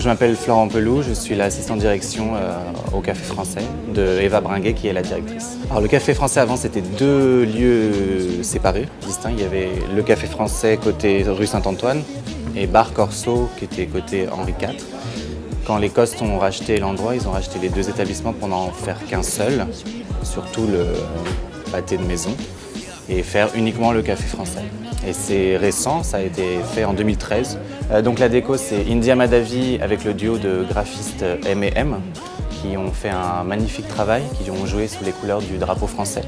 je m'appelle Florent Pelou, je suis l'assistant direction au Café Français de Eva Bringuet qui est la directrice. Alors le Café Français avant c'était deux lieux séparés, distincts. Il y avait le Café Français côté rue Saint-Antoine et Bar Corso qui était côté Henri IV. Quand les Costes ont racheté l'endroit, ils ont racheté les deux établissements pour n'en faire qu'un seul, surtout le pâté de maison, et faire uniquement le Café Français. Et c'est récent, ça a été fait en 2013. Donc la déco, c'est India Madavi avec le duo de graphistes M&M qui ont fait un magnifique travail, qui ont joué sous les couleurs du drapeau français.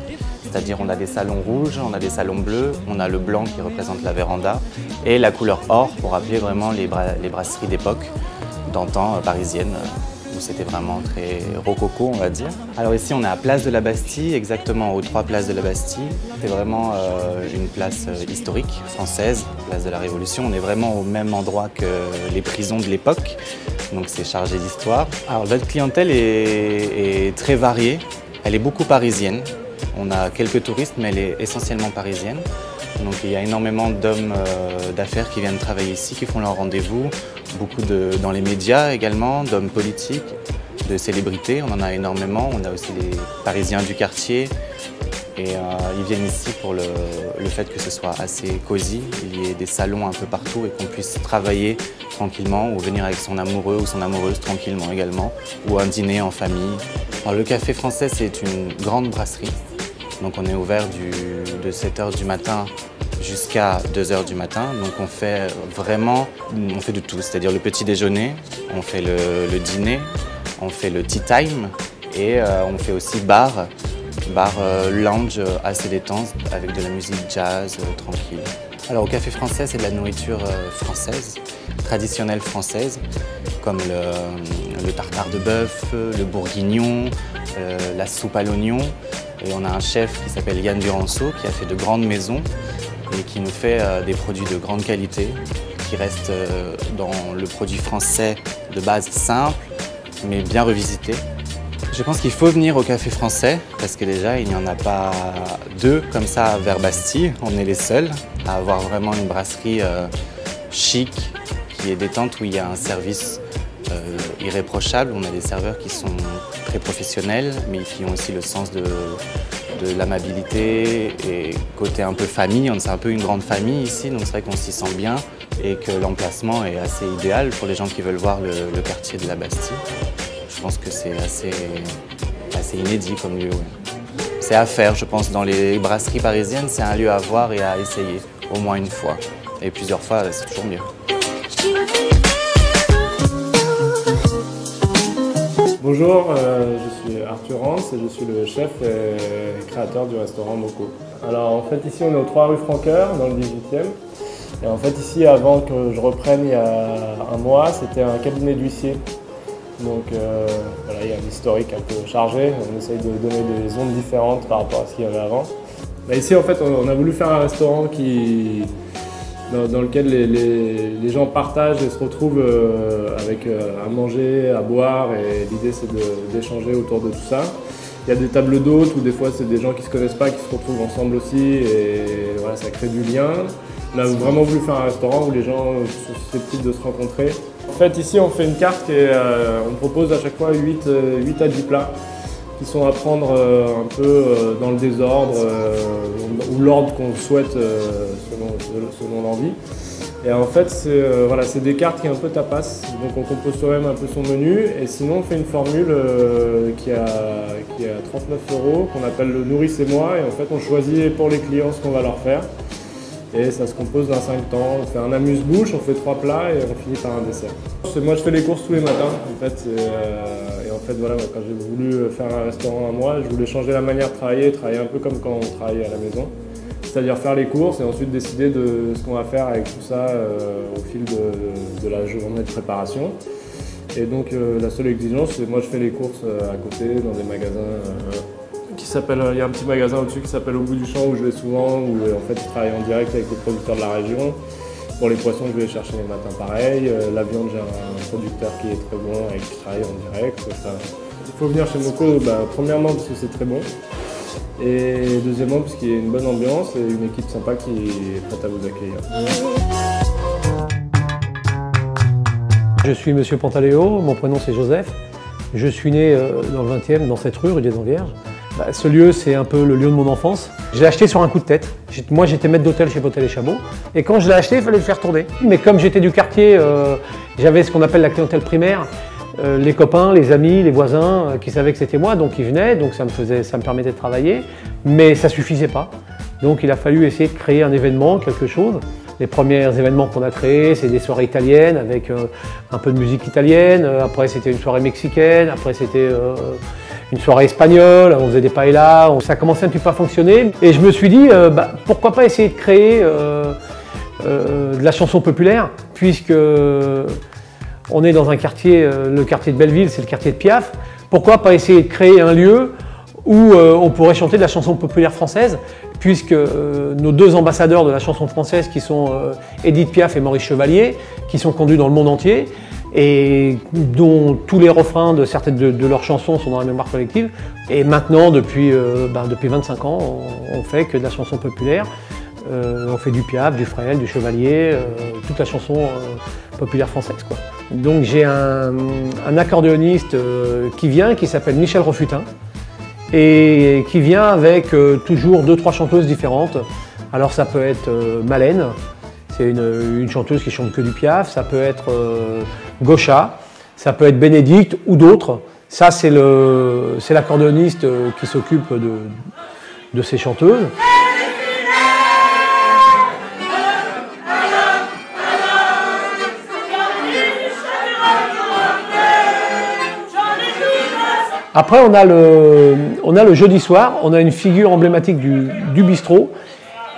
C'est-à-dire on a des salons rouges, on a des salons bleus, on a le blanc qui représente la véranda et la couleur or pour rappeler vraiment les brasseries d'époque, d'antan parisiennes, où c'était vraiment très rococo, on va dire. Alors ici, on est à Place de la Bastille, exactement aux 3 places de la Bastille. C'est vraiment une place historique française, place de la Révolution. On est vraiment au même endroit que les prisons de l'époque, donc c'est chargé d'histoire. Alors notre clientèle est très variée, elle est beaucoup parisienne. On a quelques touristes, mais elle est essentiellement parisienne. Donc il y a énormément d'hommes d'affaires qui viennent travailler ici, qui font leur rendez-vous. Beaucoup dans les médias également, d'hommes politiques, de célébrités, on en a énormément. On a aussi les Parisiens du quartier et ils viennent ici pour le fait que ce soit assez cosy, il y ait des salons un peu partout et qu'on puisse travailler tranquillement ou venir avec son amoureux ou son amoureuse tranquillement également, ou un dîner en famille. Alors, le Café Français, c'est une grande brasserie, donc on est ouvert de 7 h du matin jusqu'à 2 h du matin. Donc on fait de tout, c'est-à-dire le petit déjeuner, on fait le dîner, on fait le tea time et on fait aussi bar lounge assez détente avec de la musique jazz tranquille. Alors au Café Français, c'est de la nourriture française, traditionnelle française, comme le tartare de bœuf, le bourguignon, la soupe à l'oignon. Et on a un chef qui s'appelle Yann Duranceau qui a fait de grandes maisons et qui nous fait des produits de grande qualité, qui restent dans le produit français de base simple, mais bien revisité. Je pense qu'il faut venir au Café Français, parce que déjà, il n'y en a pas deux comme ça vers Bastille. On est les seuls à avoir vraiment une brasserie chic, qui est détente, où il y a un service irréprochable. On a des serveurs qui sont très professionnels, mais qui ont aussi le sens de l'amabilité et côté un peu famille. C'est un peu une grande famille ici, donc c'est vrai qu'on s'y sent bien et que l'emplacement est assez idéal pour les gens qui veulent voir le quartier de la Bastille. Je pense que c'est assez inédit comme lieu. Ouais. C'est à faire, je pense, dans les brasseries parisiennes, c'est un lieu à voir et à essayer au moins une fois. Et plusieurs fois, c'est toujours mieux. Bonjour, je suis Arthur Hans et je suis le chef et créateur du restaurant Moco. Alors en fait ici on est aux 3 rue Francoeur dans le 18e. Et en fait ici avant que je reprenne il y a un mois, c'était un cabinet d'huissier. Donc voilà, il y a un historique un peu chargé, on essaye de donner des ondes différentes par rapport à ce qu'il y avait avant. Là, ici en fait on a voulu faire un restaurant dans lequel les gens partagent et se retrouvent avec à manger, à boire, et l'idée c'est d'échanger autour de tout ça. Il y a des tables d'hôtes où des fois c'est des gens qui ne se connaissent pas qui se retrouvent ensemble aussi et voilà, ça crée du lien. On a vraiment voulu faire un restaurant où les gens sont susceptibles de se rencontrer. En fait ici on fait une carte on propose à chaque fois 8 à 10 plats qui sont à prendre un peu dans le désordre ou l'ordre qu'on souhaite selon l'envie. Et en fait, c'est des cartes qui est un peu tapas, donc on compose soi-même un peu son menu. Et sinon, on fait une formule qui est à 39 € qu'on appelle le nourrissez-moi. Et en fait, on choisit pour les clients ce qu'on va leur faire. Et ça se compose d'un 5 temps. On fait un amuse-bouche, on fait 3 plats et on finit par un dessert. Moi, je fais les courses tous les matins. En fait, voilà, quand j'ai voulu faire un restaurant à moi, je voulais changer la manière de travailler un peu comme quand on travaillait à la maison. C'est-à-dire faire les courses et ensuite décider de ce qu'on va faire avec tout ça au fil de la journée de préparation. Et donc la seule exigence, c'est moi je fais les courses à côté dans des magasins il y a un petit magasin au-dessus qui s'appelle Au bout du champ où je vais souvent, où en fait je travaille en direct avec les producteurs de la région. Pour les poissons, je vais les chercher les matins pareil. La viande, j'ai un producteur qui est très bon et qui travaille en direct. Il faut venir chez Moco, premièrement parce que c'est très bon. Et deuxièmement parce qu'il y a une bonne ambiance et une équipe sympa qui est prête à vous accueillir. Je suis Monsieur Pantaléo, mon prénom c'est Joseph. Je suis né dans le 20e, dans cette rue des Envierges. Ce lieu, c'est un peu le lieu de mon enfance. Je l'ai acheté sur un coup de tête. Moi, j'étais maître d'hôtel chez Potel et Chabot. Et quand je l'ai acheté, il fallait le faire tourner. Mais comme j'étais du quartier, j'avais ce qu'on appelle la clientèle primaire. Les copains, les amis, les voisins qui savaient que c'était moi, donc ils venaient, donc ça me permettait de travailler. Mais ça ne suffisait pas. Donc il a fallu essayer de créer un événement, quelque chose. Les premiers événements qu'on a créés, c'est des soirées italiennes avec un peu de musique italienne. Après, c'était une soirée mexicaine. Après, c'était une soirée espagnole. On faisait des paellas. Ça commençait un petit peu à fonctionner. Et je me suis dit, pourquoi pas essayer de créer de la chanson populaire, puisque on est dans un quartier, le quartier de Belleville, c'est le quartier de Piaf. Pourquoi pas essayer de créer un lieu où on pourrait chanter de la chanson populaire française, puisque nos deux ambassadeurs de la chanson française, qui sont Édith Piaf et Maurice Chevalier, qui sont connus dans le monde entier, et dont tous les refrains de certaines de leurs chansons sont dans la mémoire collective. Et maintenant, depuis 25 ans, on fait que de la chanson populaire. On fait du Piaf, du Frel, du Chevalier, toute la chanson populaire française, quoi. Donc j'ai un accordéoniste qui s'appelle Michel Refutin, et qui vient avec toujours 2-3 chanteuses différentes. Alors ça peut être Malène, c'est une chanteuse qui chante que du Piaf, ça peut être Gaucha, ça peut être Bénédicte ou d'autres. Ça c'est l'accordéoniste qui s'occupe de ces chanteuses. Après, on a le jeudi soir, on a une figure emblématique du bistrot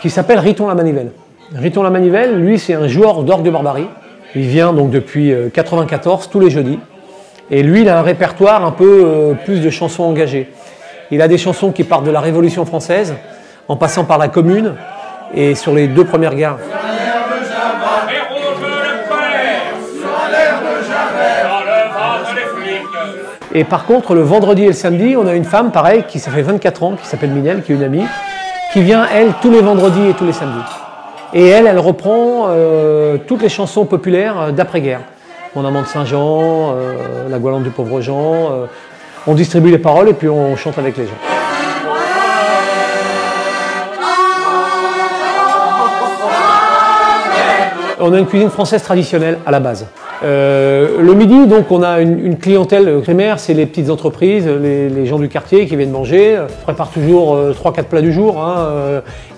qui s'appelle Riton la Manivelle. Riton la Manivelle, lui, c'est un joueur d'orgue de barbarie. Il vient donc depuis 1994, tous les jeudis. Et lui, il a un répertoire un peu plus de chansons engagées. Il a des chansons qui partent de la Révolution française, en passant par la Commune, et sur les 2 premières guerres. Et par contre, le vendredi et le samedi, on a une femme, pareil, ça fait 24 ans, qui s'appelle Minel, qui est une amie, qui vient, elle, tous les vendredis et tous les samedis. Et elle reprend toutes les chansons populaires d'après-guerre. Mon amant de Saint-Jean, La Goualante du pauvre Jean. On distribue les paroles et puis on chante avec les gens. On a une cuisine française traditionnelle à la base. Le midi, donc, on a une clientèle primaire, c'est les petites entreprises, les gens du quartier qui viennent manger. On prépare toujours 3-4 plats du jour.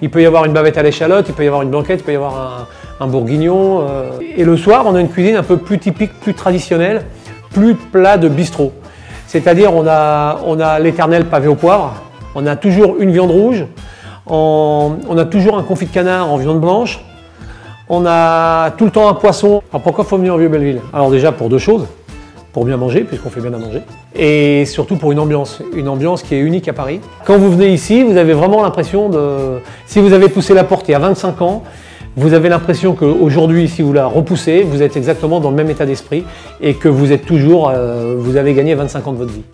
Il peut y avoir une bavette à l'échalote, il peut y avoir une blanquette, il peut y avoir un bourguignon. Et le soir, on a une cuisine un peu plus typique, plus traditionnelle, plus de plats de bistrot. C'est-à-dire, on a l'éternel pavé au poivre, on a toujours une viande rouge, on a toujours un confit de canard en viande blanche. On a tout le temps un poisson. Alors pourquoi il faut venir au Vieux-Belleville? Alors déjà pour 2 choses. Pour bien manger, puisqu'on fait bien à manger. Et surtout pour une ambiance qui est unique à Paris. Quand vous venez ici, vous avez vraiment l'impression de... Si vous avez poussé la porte il y a 25 ans, vous avez l'impression qu'aujourd'hui, si vous la repoussez, vous êtes exactement dans le même état d'esprit et que vous êtes toujours... vous avez gagné 25 ans de votre vie.